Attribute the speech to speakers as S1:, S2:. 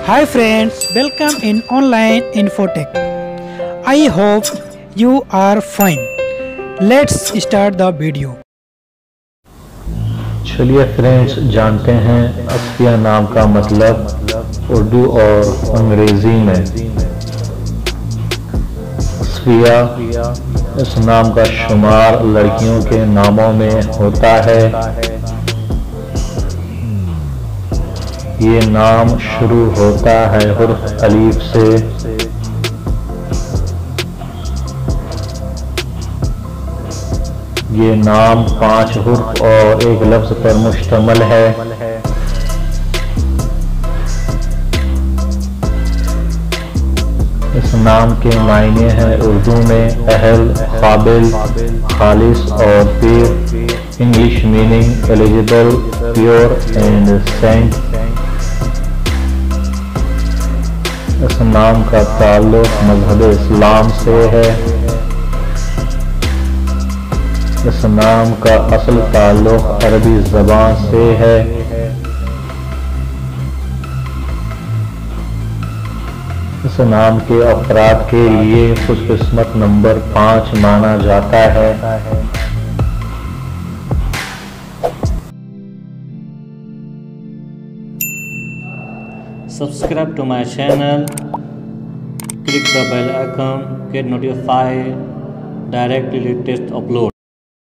S1: Hi friends, welcome in online Infotech. I hope you are fine. Let's start the video.
S2: چلیے friends جانتے ہیں اصفیہ نام کا مطلب اردو اور انگریزی میں۔ اصفیہ اس نام کا شمار لڑکیوں کے ناموں میں ہوتا ہے۔ یہ نام شروع ہوتا ہے حرف الف سے۔ یہ نام 5 حرف اور ایک لفظ پر مشتمل ہے۔ اس نام کے معنی ہیں اردو میں اہل، قابل، خالص اور پیر۔ English meaning eligible, pure and saint. اس نام کا تعلق مذہب اسلام سے ہے۔ اس نام کا اصل تعلق عربی زبان سے ہے۔ اس نام کے افراد کے لیے خوش قسمت نمبر 5 مانا جاتا ہے۔
S3: Subscribe to my channel, click the bell icon, get notified directly latest upload.